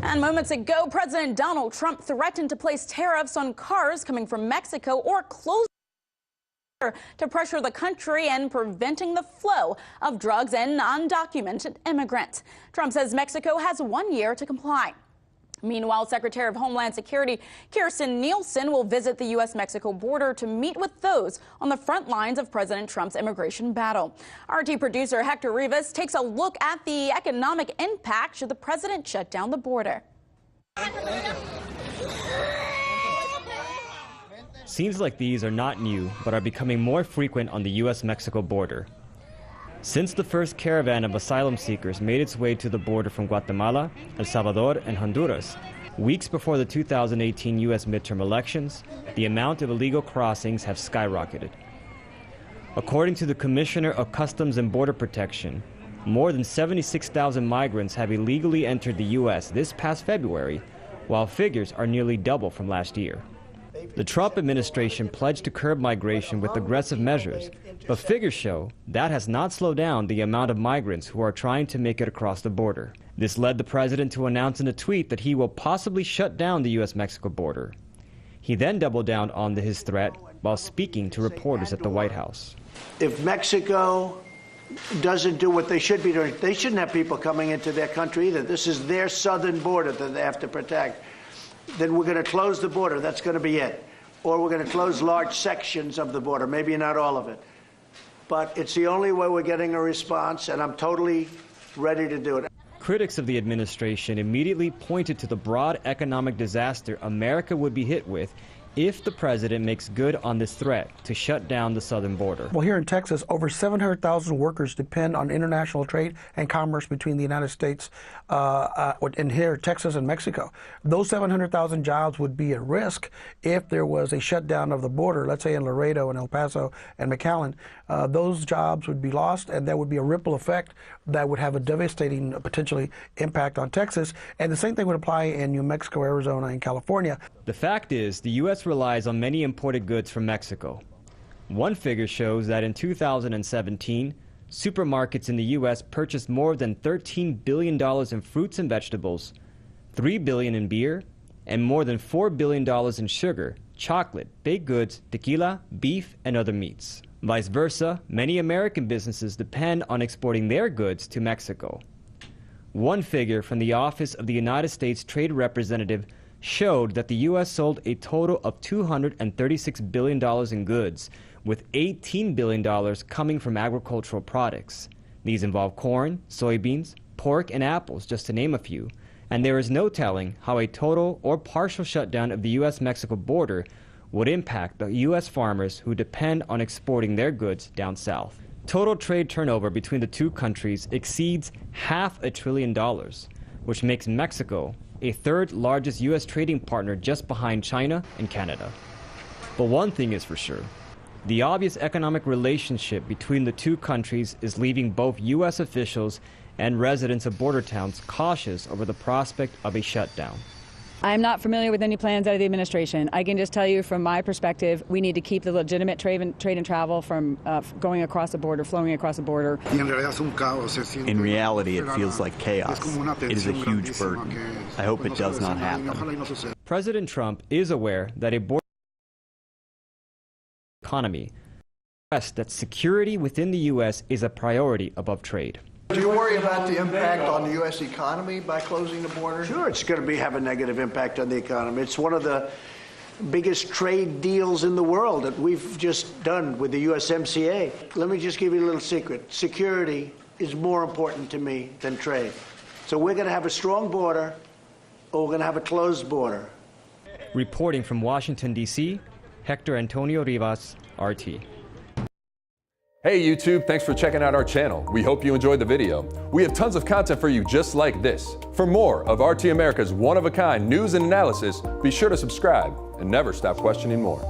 And moments ago, President Donald Trump threatened to place tariffs on cars coming from Mexico or close to pressure the country and preventing the flow of drugs and undocumented immigrants. Trump says Mexico has 1 year to comply. Meanwhile, Secretary of Homeland Security Kirstjen Nielsen will visit the U.S.-Mexico border to meet with those on the front lines of President Trump's immigration battle. RT producer Hector Rivas takes a look at the economic impact should the president shut down the border. Scenes like these are not new, but are becoming more frequent on the U.S.-Mexico border. Since the first caravan of asylum seekers made its way to the border from Guatemala, El Salvador, and Honduras, weeks before the 2018 U.S. midterm elections, the amount of illegal crossings have skyrocketed. According to the Commissioner of Customs and Border Protection, more than 76,000 migrants have illegally entered the U.S. this past February, while figures are nearly double from last year. The Trump administration pledged to curb migration with aggressive measures, but figures show that has not slowed down the amount of migrants who are trying to make it across the border. This led the president to announce in a tweet that he will possibly shut down the U.S.-Mexico border. He then doubled down on his threat while speaking to reporters at the White House. If Mexico doesn't do what they should be doing, they shouldn't have people coming into their country either. This is their southern border that they have to protect. Then we're going to close the border. That's going to be it. Or we're going to close large sections of the border, maybe not all of it. But it's the only way we're getting a response, and I'm totally ready to do it. Critics of the administration immediately pointed to the broad economic disaster America would be hit with if the president makes good on this threat to shut down the southern border. Well, here in Texas, over 700,000 workers depend on international trade and commerce between the United States and here, Texas and Mexico. Those 700,000 jobs would be at risk if there was a shutdown of the border, let's say in Laredo and El Paso and McAllen. Those jobs would be lost, and there would be a ripple effect that would have a devastating, potentially, impact on Texas. And the same thing would apply in New Mexico, Arizona, and California. The fact is, the U.S. relies on many imported goods from Mexico. One figure shows that in 2017, supermarkets in the U.S. purchased more than $13 billion in fruits and vegetables, $3 billion in beer, and more than $4 billion in sugar, chocolate, baked goods, tequila, beef, and other meats. Vice versa, many American businesses depend on exporting their goods to Mexico. One figure from the Office of the United States Trade Representative showed that the U.S. sold a total of $236 billion in goods, with $18 billion coming from agricultural products. These involve corn, soybeans, pork, and apples, just to name a few. And there is no telling how a total or partial shutdown of the U.S.-Mexico border would impact the U.S. farmers who depend on exporting their goods down south. Total trade turnover between the two countries exceeds $500 billion, which makes Mexico a third largest U.S. trading partner just behind China and Canada. But one thing is for sure. The obvious economic relationship between the two countries is leaving both U.S. officials and residents of border towns cautious over the prospect of a shutdown. I'm not familiar with any plans out of the administration. I can just tell you from my perspective, we need to keep the legitimate trade and travel from going across the border, flowing across the border. In reality, it feels like chaos. It is a huge burden. I hope it does not happen. President Trump is aware that a border economy stressed that security within the U.S. is a priority above trade. Do you worry about the impact on the U.S. economy by closing the border? Sure, it's going to have a negative impact on the economy. It's one of the biggest trade deals in the world that we've just done with the USMCA. Let me just give you a little secret. Security is more important to me than trade. So we're going to have a strong border, or we're going to have a closed border. Reporting from Washington, D.C., Hector Antonio Rivas, RT. Hey YouTube, thanks for checking out our channel. We hope you enjoyed the video. We have tons of content for you just like this. For more of RT America's one-of-a-kind news and analysis, be sure to subscribe and never stop questioning more.